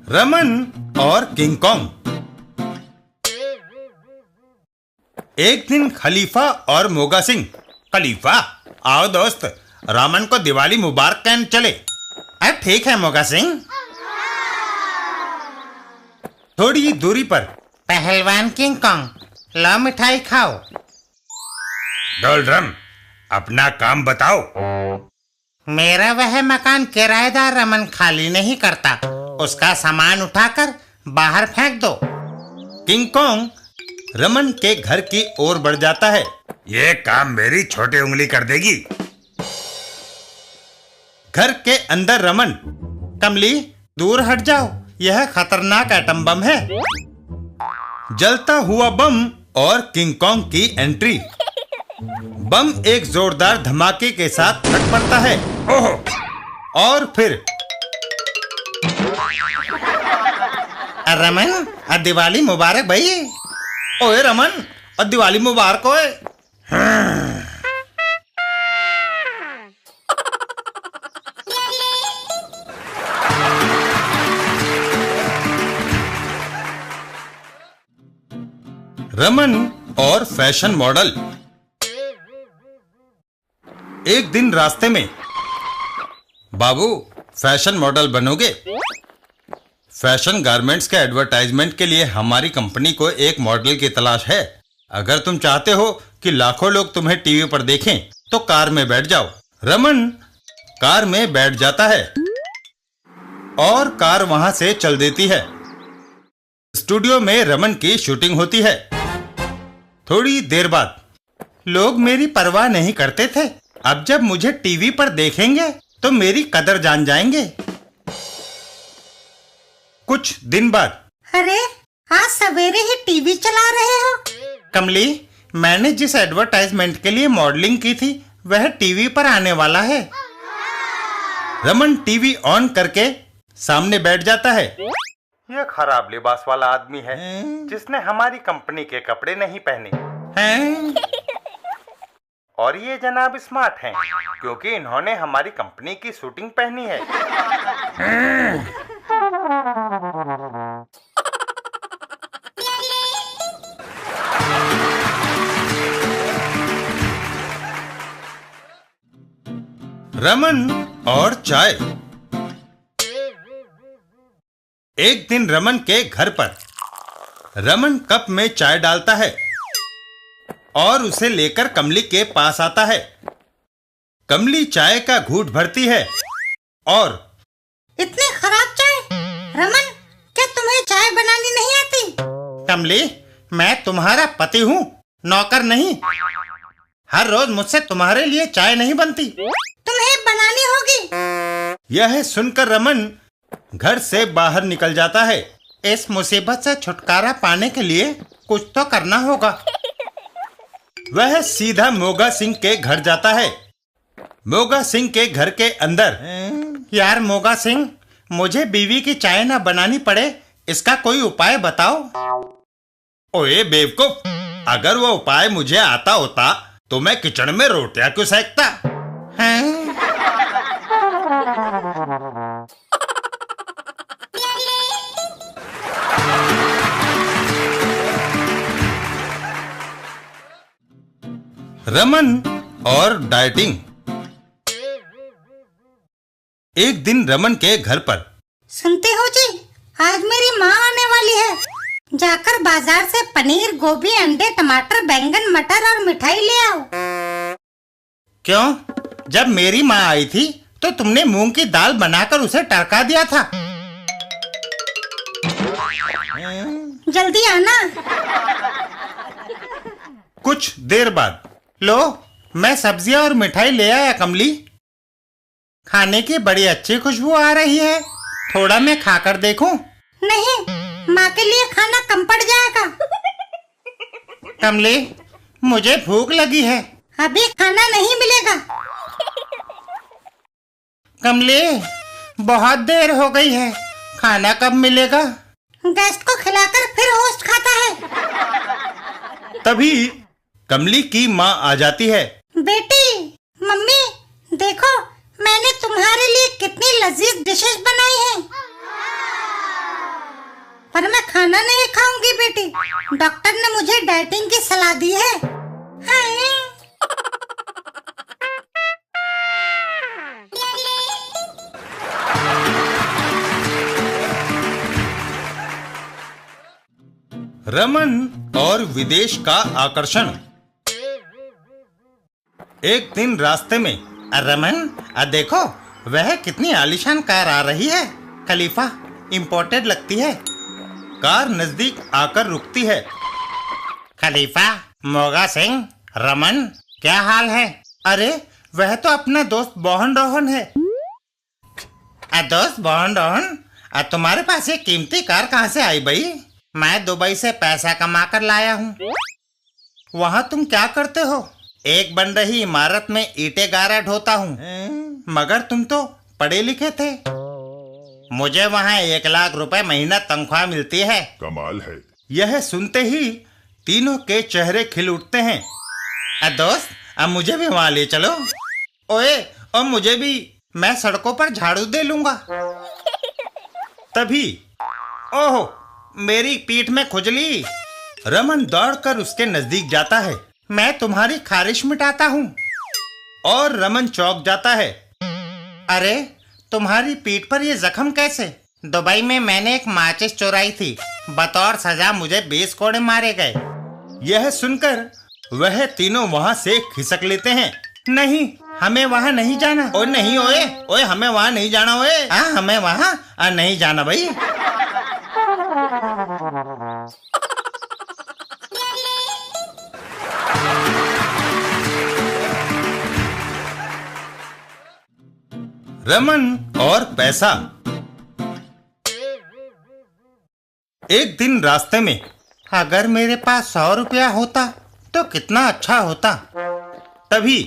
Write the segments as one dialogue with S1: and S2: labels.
S1: रमन और king Kong. एक दिन खलीफा और मोगा सिंह। खलीफा, आओ दोस्त, रमन को दिवाली मुबारक कहने चले। अब ठीक है मोगा सिंह। थोड़ी दूरी पर पहलवान किंग कॉन्ग, लो मिठाई खाओ।
S2: डोलड्रम, अपना काम बताओ।
S1: मेरा वह मकान किराएदार रमन खाली नहीं करता, उसका सामान उठाकर बाहर फेंक दो। किंग कॉन्ग रमन के घर की ओर बढ़ जाता है।
S2: ये काम मेरी छोटी उंगली कर देगी।
S1: घर के अंदर रमन, कमली दूर हट जाओ, यह खतरनाक एटम बम है। जलता हुआ बम और किंग कॉन्ग की एंट्री। बम एक जोरदार धमाके के साथ फट पड़ता है।
S2: ओह!
S1: और फिर रमन, दिवाली मुबारक भाई। ओए रमन, दिवाली मुबारक ओए। रमन और फैशन मॉडल। एक दिन रास्ते में, बाबू फैशन मॉडल बनोगे? फैशन गारमेंट्स के एडवर्टाइजमेंट के लिए हमारी कंपनी को एक मॉडल की तलाश है। अगर तुम चाहते हो कि लाखों लोग तुम्हें टीवी पर देखें तो कार में बैठ जाओ। रमन कार में बैठ जाता है और कार वहां से चल देती है। स्टूडियो में रमन की शूटिंग होती है। थोड़ी देर बाद, लोग मेरी परवाह नहीं करते थे, अब जब मुझे टीवी पर देखेंगे तो मेरी कदर जान जाएंगे। कुछ दिन बाद,
S3: अरे आज सवेरे ही टीवी चला रहे हो?
S1: कमली, मैंने जिस एडवर्टाइजमेंट के लिए मॉडलिंग की थी वह टीवी पर आने वाला है। रमन टीवी ऑन करके सामने बैठ जाता है। यह खराब लिबास वाला आदमी है जिसने हमारी कंपनी के कपड़े नहीं पहने हैं। और ये जनाब स्मार्ट हैं क्योंकि इन्होंने हमारी कंपनी की शूटिंग पहनी है। रमन और चाय। एक दिन रमन के घर पर, रमन कप में चाय डालता है और उसे लेकर कमली के पास आता है। कमली चाय का घूंट भरती है और
S3: इतनी खराब चाय? रमन, क्या तुम्हें चाय बनानी नहीं आती?
S1: कमली, मैं तुम्हारा पति हूँ, नौकर नहीं। हर रोज मुझसे तुम्हारे लिए चाय नहीं बनती।
S3: तुम्हें बनानी होगी।
S1: यह सुनकर रमन घर से बाहर निकल जाता है। इस मुसीबत से छुटकारा पाने के लिए कुछ तो करना होगा। वह सीधा मोगा सिंह के घर जाता है। मोगा सिंह के घर के अंदर, यार मोगा सिंह, मुझे बीवी की चाय ना बनानी पड़े, इसका कोई उपाय बताओ। ओए बेवकूफ, अगर वो उपाय मुझे आता होता तो मैं किचन में रोटियां क्यों सेकता हैं? रमन और डाइटिंग। एक दिन रमन के घर पर,
S3: सुनते हो जी, आज मेरी माँ आने वाली है। जाकर बाजार से पनीर, गोभी, अंडे, टमाटर, बैंगन, मटर और मिठाई ले आओ।
S1: क्यों? जब मेरी माँ आई थी तो तुमने मूंग की दाल बनाकर उसे टरका दिया था।
S3: जल्दी आना।
S1: कुछ देर बाद, लो मैं सब्जियां और मिठाई ले आया कमली। खाने की बड़ी अच्छी खुशबू आ रही है, थोड़ा मैं खाकर देखूं?
S3: नहीं, माँ के लिए खाना कम पड़ जाएगा।
S1: कमली, मुझे भूख लगी है।
S3: अभी खाना नहीं मिलेगा।
S1: कमली, बहुत देर हो गई है, खाना कब मिलेगा?
S3: गेस्ट को खिलाकर फिर होस्ट खाता है।
S1: तभी कमली की माँ आ जाती है।
S3: बेटी, मम्मी, देखो मैंने तुम्हारे लिए कितनी लजीज डिशेस बनाई हैं। पर मैं खाना नहीं खाऊंगी बेटी। डॉक्टर ने मुझे डाइटिंग की सलाह दी है। हाय।
S1: रमन और विदेश का आकर्षण। एक दिन रास्ते में, रमन देखो वह कितनी आलीशान कार आ रही है। खलीफा, इंपोर्टेड लगती है। कार नजदीक आकर रुकती है। खलीफा, मोगा सिंह, रमन, क्या हाल है? अरे वह तो अपना दोस्त बोहन रोहन है। दोस्त बोहन रोहन, तुम्हारे पास ये कीमती कार कहाँ से आई भाई? मैं दुबई से पैसा कमा कर लाया हूँ। वहाँ तुम क्या करते हो? एक बन रही इमारत में ईंटें गारा ढोता हूँ। मगर तुम तो पढ़े लिखे थे। मुझे वहाँ 1 लाख रुपए महीना तनख्वाह मिलती है।
S2: कमाल है।
S1: यह सुनते ही तीनों के चेहरे खिल उठते हैं। दोस्त, अब मुझे भी वहाँ ले चलो। ओए, और मुझे भी, मैं सड़कों पर झाड़ू दे लूंगा। तभी, ओहो, मेरी पीठ में खुजली। रमन दौड़कर उसके नजदीक जाता है। मैं तुम्हारी खारिश मिटाता हूँ। और रमन चौंक जाता है। अरे, तुम्हारी पीठ पर ये जख्म कैसे? दुबई में मैंने एक माचिस चुराई थी। बतौर सजा मुझे 20 कोड़े मारे गए। यह सुनकर वह तीनों वहाँ से खिसक लेते हैं। नहीं, हमें वहाँ नहीं जाना। ओए नहीं, ओए ओए, हमें वहाँ नहीं जाना। ओए हमें वहाँ नहीं जाना भाई। रमन और पैसा। एक दिन रास्ते में, अगर मेरे पास 100 रुपया होता तो कितना अच्छा होता। तभी,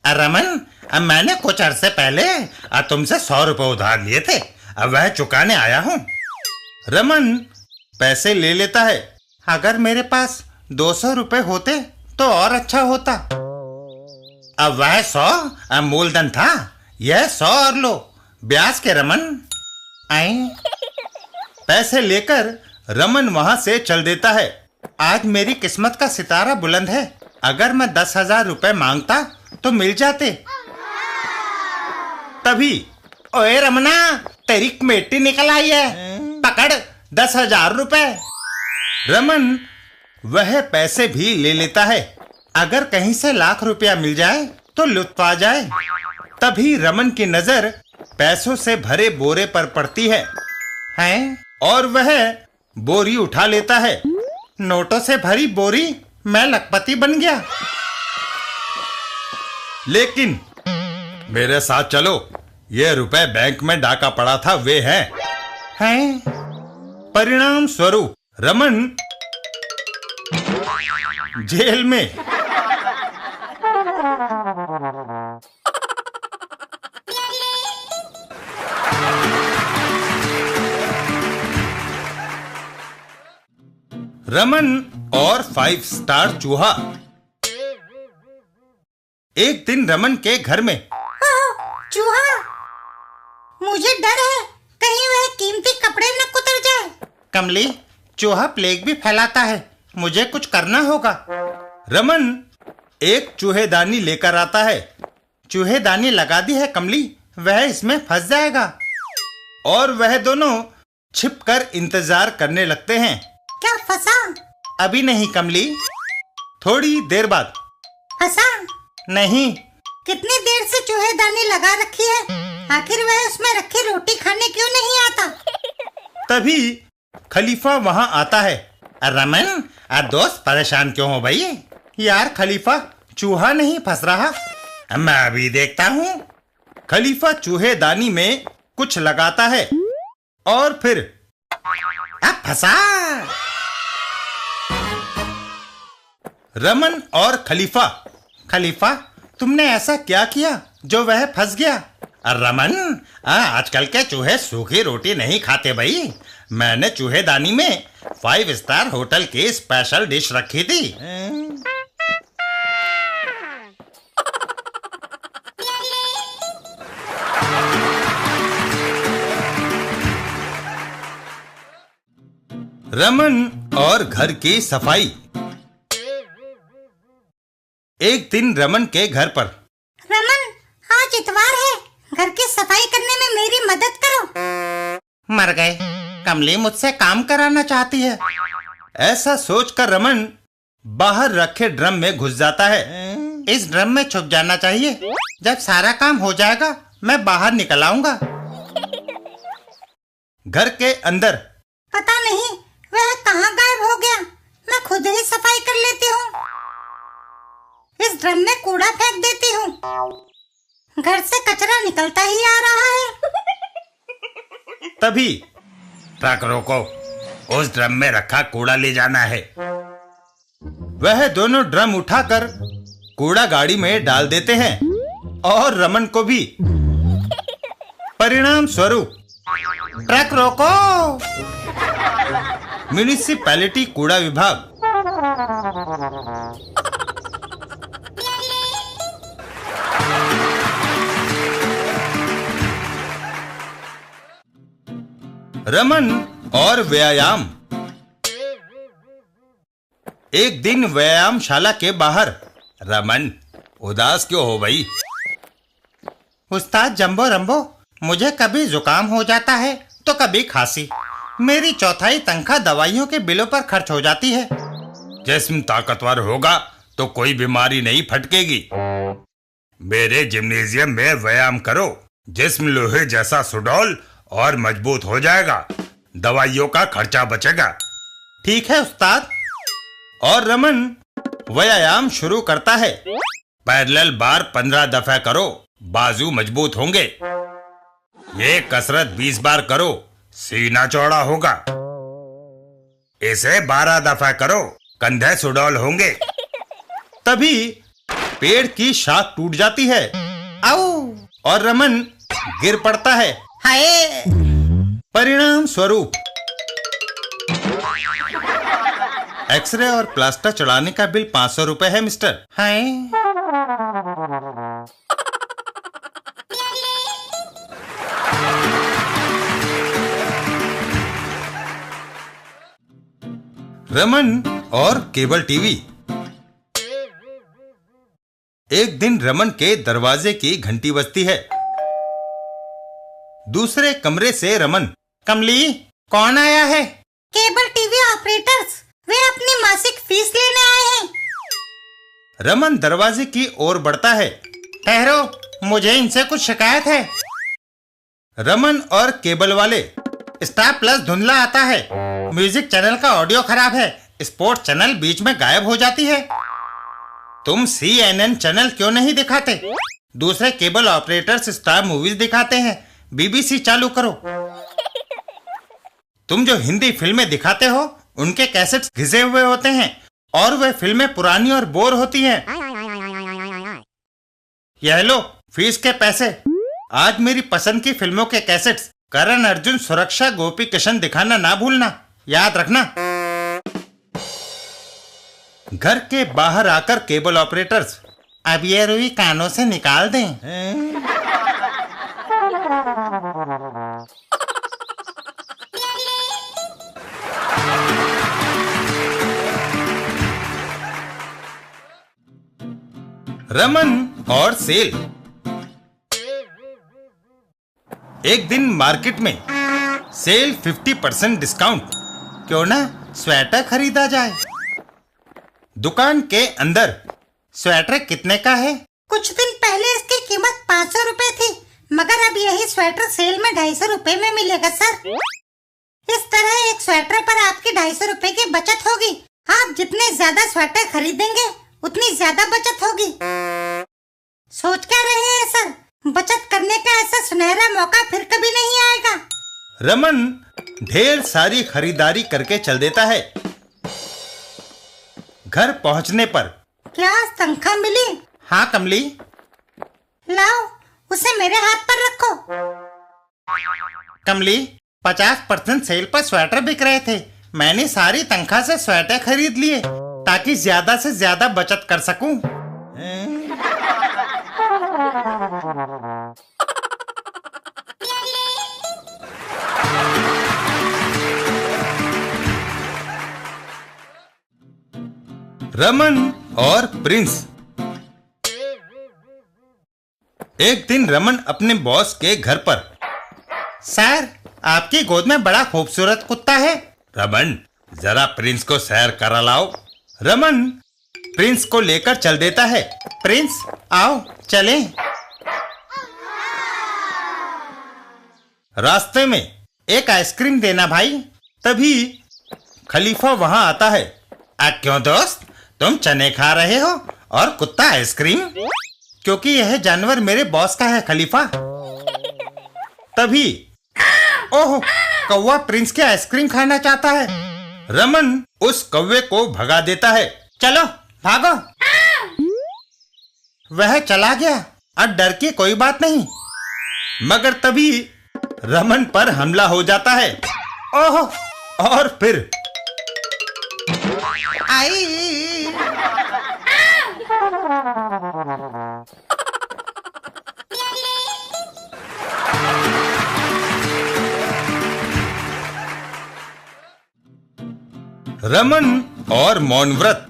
S1: रमन, मैंने कुछ अरसे पहले तुमसे 100 रुपए उधार लिए थे। अब वह चुकाने आया हूँ। रमन पैसे ले लेता है। अगर मेरे पास 200 रुपए होते तो और अच्छा होता। अब वह 100 मूलधन था। यह 100 और लो ब्याज के। रमन आए। पैसे लेकर रमन वहां से चल देता है। आज मेरी किस्मत का सितारा बुलंद है। अगर मैं 10,000 रुपए मांगता तो मिल जाते। तभी, ओए रमना, तेरी कमेटी निकल आई है। पकड़ 10,000 रुपए। रमन वह पैसे भी ले लेता है। अगर कहीं से लाख रुपया मिल जाए तो लुत्फ आ जाए। तभी रमन की नजर पैसों से भरे बोरे पर पड़ती है। और वह बोरी उठा लेता है। नोटों से भरी बोरी। मैं लखपति बन गया। लेकिन मेरे साथ चलो, ये रुपए बैंक में डाका पड़ा था, वे हैं। परिणाम स्वरूप रमन जेल में। रमन और 5 स्टार चूहा। एक दिन रमन के घर में,
S3: चूहा, मुझे डर है कहीं वह कीमती कपड़े न कुतर जाए।
S1: कमली, चूहा प्लेग भी फैलाता है। मुझे कुछ करना होगा। रमन एक चूहेदानी लेकर आता है। चूहेदानी लगा दी है कमली, वह इसमें फंस जाएगा। और वह दोनों छिपकर इंतजार करने लगते हैं।
S3: क्या फंसा?
S1: अभी नहीं कमली, थोड़ी देर बाद।
S3: फंसा?
S1: नहीं।
S3: कितनी देर से चूहेदानी लगा रखी है? आखिर वह उसमें रखी रोटी खाने क्यों नहीं आता?
S1: तभी खलीफा वहां आता है। रमन, दोस्त परेशान क्यों हो भाई? यार खलीफा, चूहा नहीं फंस रहा। मैं अभी देखता हूँ। खलीफा चूहेदानी में कुछ लगाता है और फिर फंसा। रमन और खलीफा, खलीफा तुमने ऐसा क्या किया जो वह फंस गया? रमन, आजकल के चूहे सूखी रोटी नहीं खाते भाई। मैंने चूहेदानी में 5 स्टार होटल की स्पेशल डिश रखी थी। रमन और घर की सफाई। एक दिन रमन के घर पर।
S3: रमन, आज इतवार है, घर की सफाई करने में मेरी मदद करो।
S1: मर गए, कमली मुझसे काम कराना चाहती है। ऐसा सोचकर रमन बाहर रखे ड्रम में घुस जाता है। इस ड्रम में छुप जाना चाहिए, जब सारा काम हो जाएगा मैं बाहर निकल आऊंगा। घर के अंदर।
S3: पता नहीं वह कहाँ गायब हो गया, मैं खुद ही सफाई कर लेती हूँ। इस ड्रम में कूड़ा फेंक देती हूँ, घर से कचरा निकलता ही आ रहा है।
S1: तभी
S2: ट्रक रोको, उस ड्रम में रखा कूड़ा ले जाना है।
S1: वह दोनों ड्रम उठाकर कूड़ा गाड़ी में डाल देते हैं और रमन को भी। परिणाम स्वरूप ट्रक रोको। म्युनिसिपैलिटी कूड़ा विभाग। रमन और व्यायाम। एक दिन व्यायामशाला के बाहर।
S2: रमन, उदास क्यों हो भाई?
S1: उस्ताद जंबो रंबो, मुझे कभी जुकाम हो जाता है तो कभी खांसी। मेरी चौथाई तनख्वाह दवाइयों के बिलों पर खर्च हो जाती है।
S2: जिस्म ताकतवर होगा तो कोई बीमारी नहीं फटकेगी। मेरे जिम्नेजियम में व्यायाम करो, जिस्म लोहे जैसा सुडौल और मजबूत हो जाएगा, दवाइयों का खर्चा बचेगा।
S1: ठीक है उस्ताद। और रमन व्यायाम शुरू करता है।
S2: पैरेलल बार 15 दफा करो, बाजू मजबूत होंगे। ये कसरत 20 बार करो, सीना चौड़ा होगा। इसे 12 दफा करो, कंधे सुडौल होंगे।
S1: तभी पेड़ की शाख टूट जाती है। आओ! और रमन गिर पड़ता है। हाय! परिणाम स्वरूप एक्सरे और प्लास्टर चढ़ाने का बिल 500 रुपए है मिस्टर। हाय! रमन और केबल टीवी। एक दिन रमन के दरवाजे की घंटी बजती है। दूसरे कमरे से रमन। कमली, कौन आया है?
S3: केबल टीवी ऑपरेटर्स, वे अपनी मासिक फीस लेने आए हैं।
S1: रमन दरवाजे की ओर बढ़ता है। ठहरो, मुझे इनसे कुछ शिकायत है। रमन और केबल वाले। स्टार प्लस धुंधला आता है, म्यूजिक चैनल का ऑडियो खराब है, स्पोर्ट चैनल बीच में गायब हो जाती है। तुम CNN चैनल क्यों नहीं दिखाते? दूसरे केबल ऑपरेटर्स स्टार मूवीज दिखाते हैं, BBC चालू करो। तुम जो हिंदी फिल्में दिखाते हो उनके कैसेट्स घिसे हुए होते हैं और वे फिल्में पुरानी और बोर होती हैं। यह लो फीस के पैसे। आज मेरी पसंद की फिल्मों के कैसेट्स करण अर्जुन, सुरक्षा, गोपी किशन दिखाना ना भूलना, याद रखना। घर के बाहर आकर केबल ऑपरेटर्स। अब ये रुई कानों से निकाल दें। रमन और सेल। एक दिन मार्केट में सेल 50% डिस्काउंट। क्यों ना स्वेटर खरीदा जाए। दुकान के अंदर। स्वेटर कितने का है?
S3: कुछ दिन पहले इसकी कीमत 500 रुपए थी, मगर अब यही स्वेटर सेल में 250 रुपए में मिलेगा सर। इस तरह एक स्वेटर पर आपकी 250 रुपए की बचत होगी। आप जितने ज्यादा स्वेटर खरीदेंगे उतनी ज्यादा बचत होगी। सोच क्या रहे हैं सर? बचत करने का ऐसा सुनहरा मौका फिर कभी नहीं आएगा।
S1: रमन ढेर सारी खरीदारी करके चल देता है। घर पहुंचने पर।
S3: क्या तनख्वाह मिली?
S1: हाँ कमली।
S3: लाओ, उसे मेरे हाथ पर रखो।
S1: कमली, 50% सेल पर स्वेटर बिक रहे थे। मैंने सारी तनख्वाह से स्वेटर खरीद लिए ताकि ज्यादा से ज्यादा बचत कर सकूं। रमन और प्रिंस। एक दिन रमन अपने बॉस के घर पर। सर, आपकी गोद में बड़ा खूबसूरत कुत्ता है।
S2: रमन, जरा प्रिंस को सैर करा लाओ।
S1: रमन प्रिंस को लेकर चल देता है। प्रिंस, आओ चलें। रास्ते में एक आइसक्रीम देना भाई। तभी खलीफा वहां आता है। क्यों दोस्त, तुम चने खा रहे हो और कुत्ता आइसक्रीम? क्योंकि यह जानवर मेरे बॉस का है खलीफा। तभी ओह, कौवा प्रिंस के आइसक्रीम खाना चाहता है। रमन उस कौवे को भगा देता है। चलो भागो। वह चला गया। अब डर की कोई बात नहीं। मगर तभी रमन पर हमला हो जाता है। ओह, और फिर आई। रमन और मौन व्रत।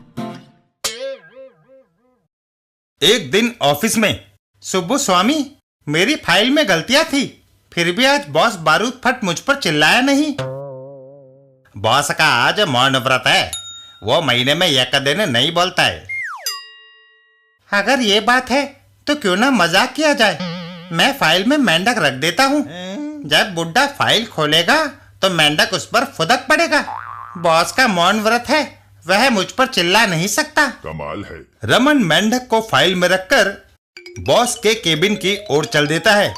S1: एक दिन ऑफिस में। सुब्बू स्वामी, मेरी फाइल में गलतियां थी, फिर भी आज बॉस बारूद फट मुझ पर चिल्लाया नहीं। बॉस का आज मौन व्रत है, वो महीने में एक दिन नहीं बोलता है। अगर ये बात है तो क्यों ना मजाक किया जाए। मैं फाइल में मेंढक रख देता हूँ। जब बुड्ढा फाइल खोलेगा तो मेंढक उस पर फुदक पड़ेगा। बॉस का मौन व्रत है, वह मुझ पर चिल्ला नहीं सकता।
S4: कमाल है।
S1: रमन मेंढक को फाइल में रखकर बॉस के केबिन की ओर चल देता है।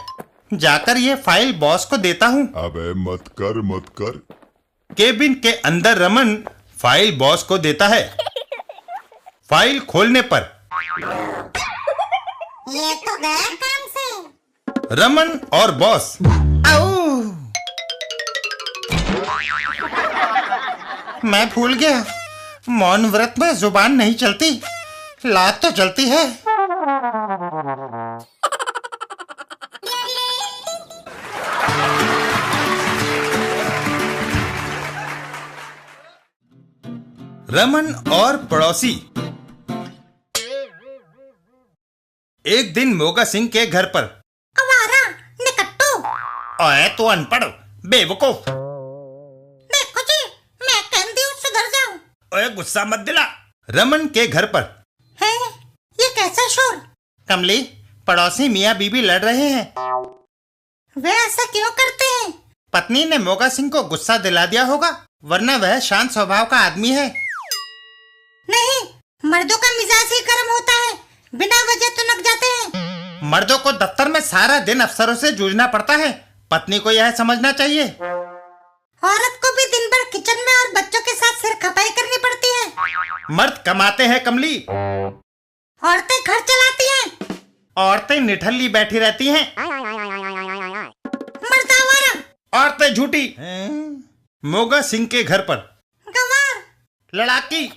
S1: जाकर ये फाइल बॉस को देता हूँ।
S4: अबे मत कर।
S1: केबिन के अंदर रमन फाइल बॉस को देता है। फाइल खोलने पर
S3: ये तो गया काम से।
S1: रमन और बॉस। आओ, मैं भूल गया, मौन व्रत में जुबान नहीं चलती, लात तो चलती है। रमन और पड़ोसी। एक दिन मोगा सिंह के घर पर।
S3: अवारा, निकट्टू।
S1: ओए तू अनपढ़ बेवकूफ।
S3: देखो जी, मैं कहती हूँ सुधर जाओ।
S2: ओए गुस्सा मत दिला।
S1: रमन के घर पर
S3: है, ये कैसा शोर?
S1: कमली, पड़ोसी मियाँ बीबी लड़ रहे हैं।
S3: वे ऐसा क्यों करते हैं?
S1: पत्नी ने मोगा सिंह को गुस्सा दिला दिया होगा, वरना वह शांत स्वभाव का आदमी है।
S3: नहीं, मर्दों का मिजाज ही गर्म होता है, बिना वजह तुनक जाते हैं।
S1: मर्दों को दफ्तर में सारा दिन अफसरों से जूझना पड़ता है, पत्नी को यह समझना चाहिए।
S3: औरत को भी दिन भर किचन में और बच्चों के साथ सिर खपाई करनी पड़ती है।
S1: मर्द कमाते हैं कमली,
S3: औरतें घर चलाती हैं।
S1: औरतें निठल्ली बैठी रहती हैं।
S3: मर्द आवारा।
S1: औरतें झूठी। मोगा सिंह के घर पर
S3: गवार।
S1: लड़ाकी।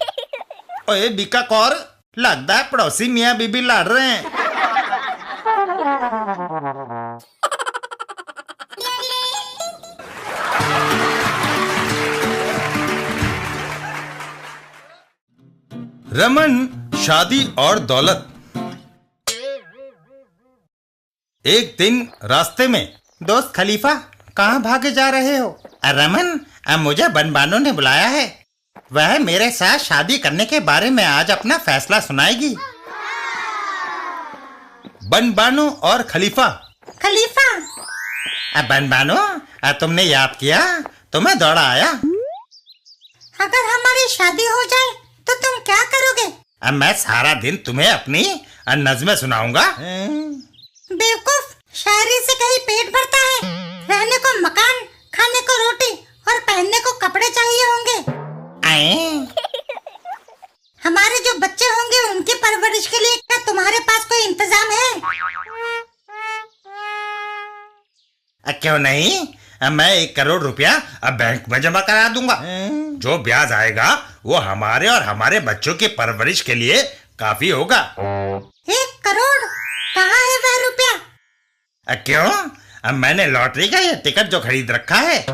S1: ओए बीका कौर, लगता है पड़ोसी मियाँ बीबी लड़ रहे हैं। रमन, शादी और दौलत। एक दिन रास्ते में। दोस्त खलीफा, कहाँ भागे जा रहे हो? रमन, मुझे बनबानो ने बुलाया है, वह मेरे साथ शादी करने के बारे में आज अपना फैसला सुनाएगी। बनबानो और खलीफा।
S3: खलीफा।
S1: बनबानो, तुमने याद किया तो मैं दौड़ा आया।
S3: अगर हमारी शादी हो जाए तो तुम क्या करोगे?
S1: अब मैं सारा दिन तुम्हें अपनी नज़्में सुनाऊंगा।
S3: बेवकूफ, शायरी से कहीं पेट भरता है। रहने को मकान, खाने को रोटी और पहनने को कपड़े चाहिए होंगे। हमारे जो बच्चे होंगे उनकी परवरिश के लिए क्या तुम्हारे पास कोई इंतजाम है?
S1: क्यों नहीं, मैं 1 करोड़ रुपया अब बैंक में जमा करा दूंगा।
S2: जो ब्याज आएगा वो हमारे और हमारे बच्चों की परवरिश के लिए काफी होगा।
S3: 1 करोड़? कहाँ है वह रुपया?
S1: क्यों, अब मैंने लॉटरी का ये टिकट जो खरीद रखा है।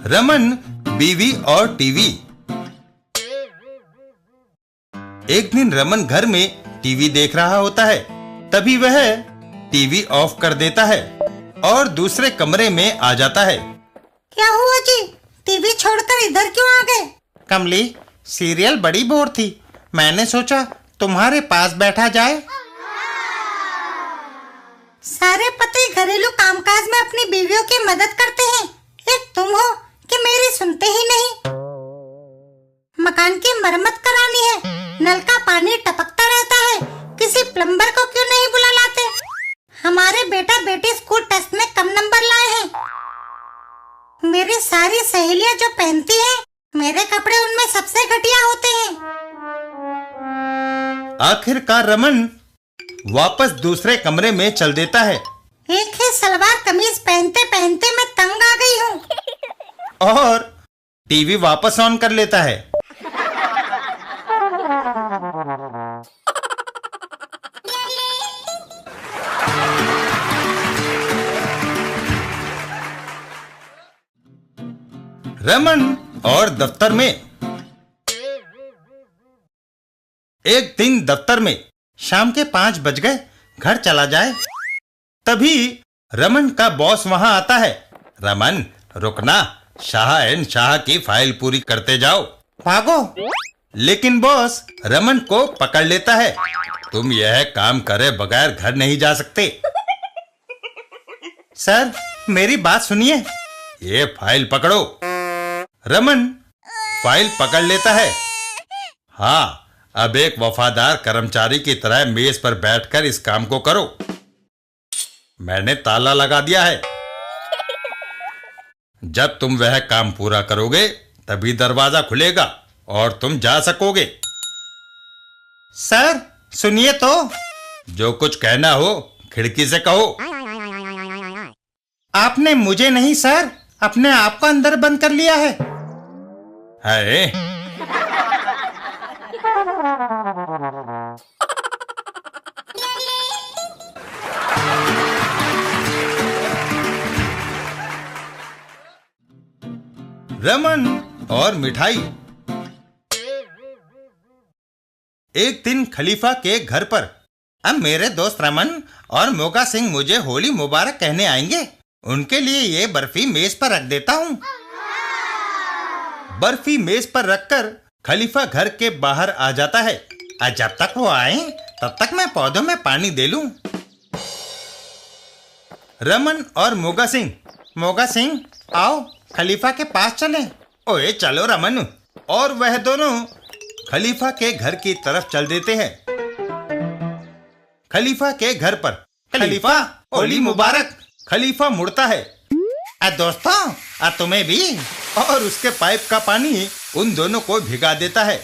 S1: रमन, बीवी और टीवी। एक दिन रमन घर में टीवी देख रहा होता है। तभी वह टीवी ऑफ कर देता है और दूसरे कमरे में आ जाता है।
S3: क्या हुआ जी, टीवी छोड़कर इधर क्यों आ गए?
S1: कमली, सीरियल बड़ी बोर थी, मैंने सोचा तुम्हारे पास बैठा जाए।
S3: सारे पति घरेलू कामकाज में अपनी बीवियों की मदद करते हैं, एक तुम हो कि मेरी सुनते ही नहीं। मकान की मरम्मत करानी है, नल का पानी टपकता रहता है, किसी प्लम्बर को क्यों नहीं बुला लाते? हमारे बेटा बेटी स्कूल टेस्ट में कम नंबर लाए हैं। मेरी सारी सहेलियां जो पहनती हैं, मेरे कपड़े उनमें सबसे घटिया होते हैं।
S1: आखिरकार रमन वापस दूसरे कमरे में चल देता है।
S3: एक ही सलवार कमीज पहनते पहनते मैं तंग आ गई हूँ।
S1: और टीवी वापस ऑन कर लेता है। रमन और दफ्तर में। एक दिन दफ्तर में शाम के 5 बज गए, घर चला जाए। तभी रमन का बॉस वहां आता है। रमन, रुकना, शाह एंड शाह की फाइल पूरी करते जाओ। भागो। लेकिन बॉस रमन को पकड़ लेता है। तुम यह काम करे बगैर घर नहीं जा सकते। सर, मेरी बात सुनिए। ये फाइल पकड़ो। रमन फाइल पकड़ लेता है। हाँ, अब एक वफादार कर्मचारी की तरह मेज पर बैठकर इस काम को करो। मैंने ताला लगा दिया है। जब तुम वह काम पूरा करोगे तभी दरवाजा खुलेगा और तुम जा सकोगे। सर, सुनिए तो। जो कुछ कहना हो खिड़की से कहो। आपने मुझे नहीं सर, अपने आप को अंदर बंद कर लिया है। रमन और मिठाई। एक दिन खलीफा के घर पर। अब मेरे दोस्त रमन और मोगा सिंह मुझे होली मुबारक कहने आएंगे, उनके लिए ये बर्फी मेज पर रख देता हूँ। बर्फी मेज पर रखकर खलीफा घर के बाहर आ जाता है। जब तक वो आए तब तक मैं पौधों में पानी दे लूं। रमन और मोगा सिंह, आओ खलीफा के पास चलें। ओए चलो रमन। और वह दोनों खलीफा के घर की तरफ चल देते हैं। खलीफा के घर पर। खलीफा, होली मुबारक। खलीफा मुड़ता है। दोस्तों, तुम्हें भी। और उसके पाइप का पानी उन दोनों को भिगा देता है।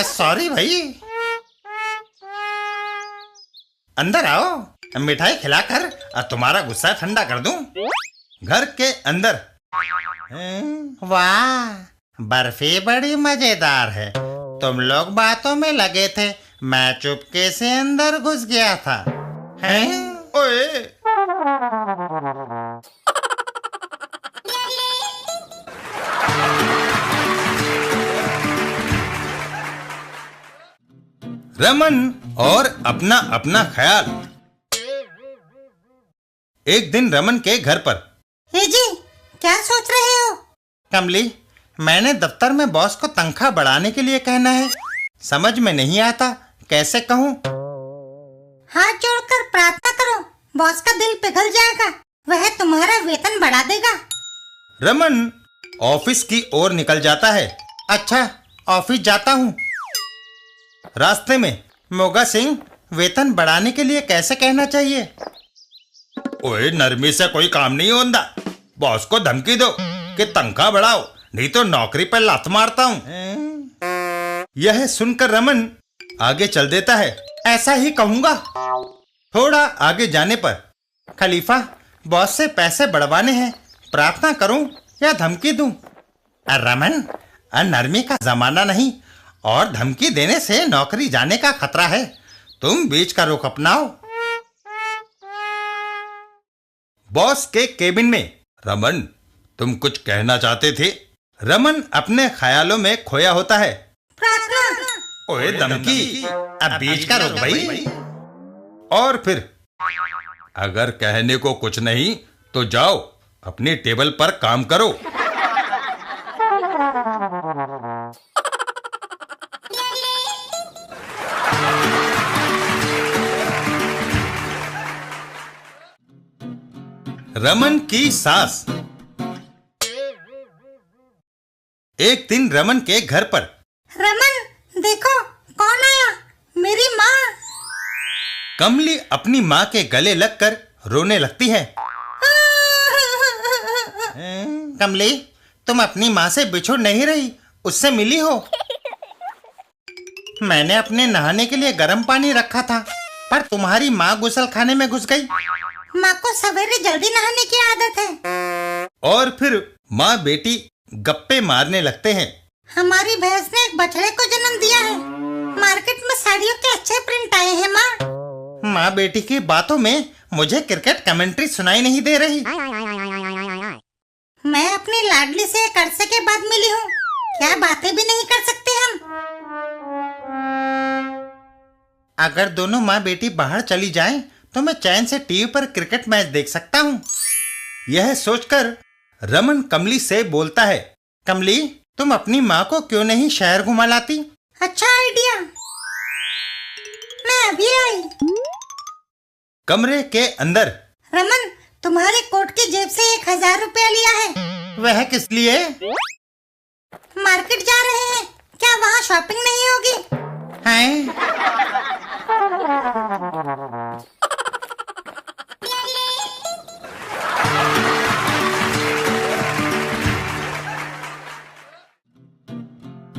S1: सॉरी भाई। अंदर आओ, मिठाई खिलाकर तुम्हारा गुस्सा ठंडा कर दूं। घर के अंदर। वाह, बर्फी बड़ी मजेदार है। तुम लोग बातों में लगे थे, मैं चुपके से अंदर घुस गया था। ओए। रमन और अपना अपना ख्याल। एक दिन रमन के घर पर।
S3: जी, क्या सोच रहे हो?
S1: कमली, मैंने दफ्तर में बॉस को तनख्वाह बढ़ाने के लिए कहना है। समझ में नहीं आता कैसे कहूँ।
S3: हाथ जोड़कर प्रार्थना करो, बॉस का दिल पिघल जाएगा, वह तुम्हारा वेतन बढ़ा देगा।
S1: रमन ऑफिस की ओर निकल जाता है। अच्छा, ऑफिस जाता हूँ। रास्ते में मोगा सिंह, वेतन बढ़ाने के लिए कैसे कहना चाहिए? ओए, नरमी से कोई काम नहीं होता। बॉस को धमकी दो कि तनख्वाह बढ़ाओ, नहीं तो नौकरी पर लात मारता हूँ। यह सुनकर रमन आगे चल देता है। ऐसा ही कहूंगा। थोड़ा आगे जाने पर। खलीफा, बॉस से पैसे बढ़वाने हैं, प्रार्थना करूं या धमकी दूं? रमन, नरमी का जमाना नहीं और धमकी देने से नौकरी जाने का खतरा है। तुम बीच का रुख अपनाओ। बॉस के केबिन में। रमन, तुम कुछ कहना चाहते थे? रमन अपने ख्यालों में खोया होता है। ओए धमकी, अब बीच का रोक भाई। और फिर अगर कहने को कुछ नहीं तो जाओ अपनी टेबल पर काम करो। रमन की सास। एक दिन रमन के घर पर।
S3: रमन, देखो कौन आया, मेरी माँ।
S1: कमली अपनी माँ के गले लगकर रोने लगती है। कमली, तुम अपनी माँ से बिछुड़ नहीं रही, उससे मिली हो? मैंने अपने नहाने के लिए गर्म पानी रखा था, पर तुम्हारी माँ गुसल खाने में घुस गई।
S3: माँ को सवेरे जल्दी नहाने की आदत है।
S1: और फिर माँ बेटी गप्पे मारने लगते हैं।
S3: हमारी भैंस ने एक बछड़े को जन्म दिया है। मार्केट में साड़ियों के अच्छे प्रिंट आए हैं माँ।
S1: माँ बेटी की बातों में मुझे क्रिकेट कमेंट्री सुनाई नहीं दे रही।
S3: मैं अपनी लाडली से एक अरसे के बाद मिली हूँ, क्या बातें भी नहीं कर सकते हम?
S1: अगर दोनों माँ बेटी बाहर चली जाएं, तो मैं चैन से टीवी पर क्रिकेट मैच देख सकता हूँ। यह सोचकर रमन कमली से बोलता है, कमली, तुम अपनी माँ को क्यों नहीं शहर घुमा लाती?
S3: अच्छा आइडिया, मैं अभी आई।
S1: कमरे के अंदर।
S3: रमन, तुम्हारे कोट की जेब से 1000 रुपया लिया है।
S1: वह किस लिए?
S3: मार्केट जा रहे हैं, क्या वहाँ शॉपिंग नहीं होगी?
S1: हैं?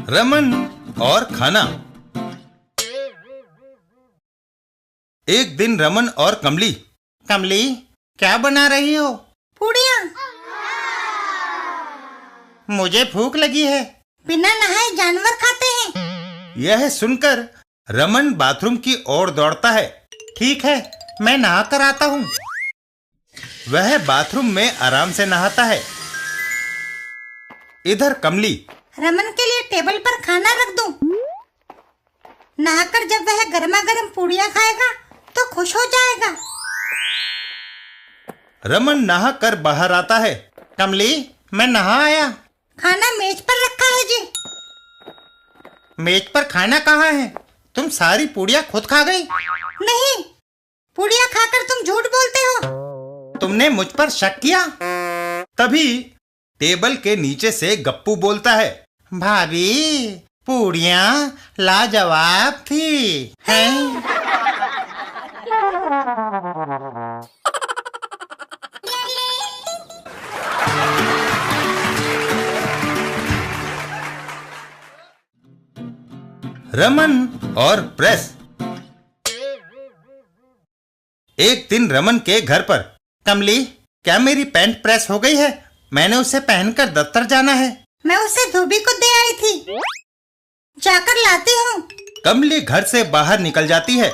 S1: रमन और खाना। एक दिन रमन और कमली। कमली, क्या बना रही हो?
S3: पूड़ियाँ।
S1: मुझे भूख लगी है।
S3: बिना नहाए जानवर खाते हैं।
S1: यह सुनकर रमन बाथरूम की ओर दौड़ता है। ठीक है, मैं नहा कर आता हूँ। वह बाथरूम में आराम से नहाता है। इधर कमली।
S3: रमन के लिए टेबल पर खाना रख दूं। नहाकर जब वह गर्मा गर्म पूड़ियाँ खाएगा तो खुश हो जाएगा।
S1: रमन नहा कर बाहर आता है। कमली, मैं नहा आया।
S3: खाना मेज पर रखा है जी।
S1: मेज पर खाना कहाँ है? तुम सारी पूड़ियाँ खुद खा गई।
S3: नहीं, पूड़ियाँ खाकर तुम झूठ बोलते हो।
S1: तुमने मुझ पर शक किया। तभी टेबल के नीचे से गप्पू बोलता है, भाभी, पूड़ियाँ लाजवाब थी। हैं? रमन और प्रेस। एक दिन रमन के घर पर। कमली, क्या मेरी पैंट प्रेस हो गई है? मैंने उसे पहनकर दफ्तर जाना है।
S3: मैं उसे धोबी को दे आई थी, जाकर लाती हूँ।
S1: कमली घर से बाहर निकल जाती है।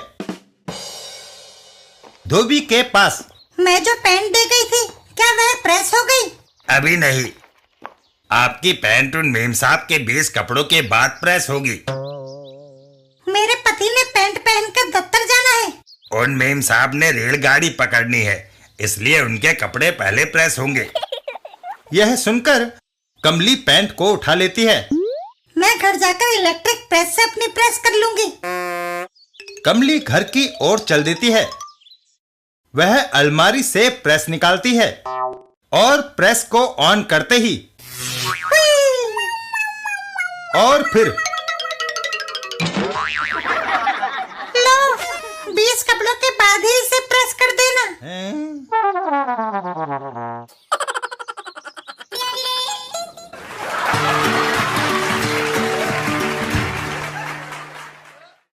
S1: धोबी के पास।
S3: मैं जो पैंट दे गई थी, क्या वह प्रेस हो गई?
S2: अभी नहीं, आपकी पैंट उन मेम साहब के 20 कपड़ों के बाद प्रेस होगी।
S3: मेरे पति ने पैंट पहनकर दफ्तर जाना है।
S2: उन मेम साहब ने रेलगाड़ी पकड़नी है, इसलिए उनके कपड़े पहले प्रेस होंगे।
S1: यह सुनकर कमली पैंट को उठा लेती है।
S3: मैं घर जाकर इलेक्ट्रिक प्रेस से अपनी प्रेस कर लूंगी।
S1: कमली घर की ओर चल देती है। वह अलमारी से प्रेस निकालती है और प्रेस को ऑन करते ही और फिर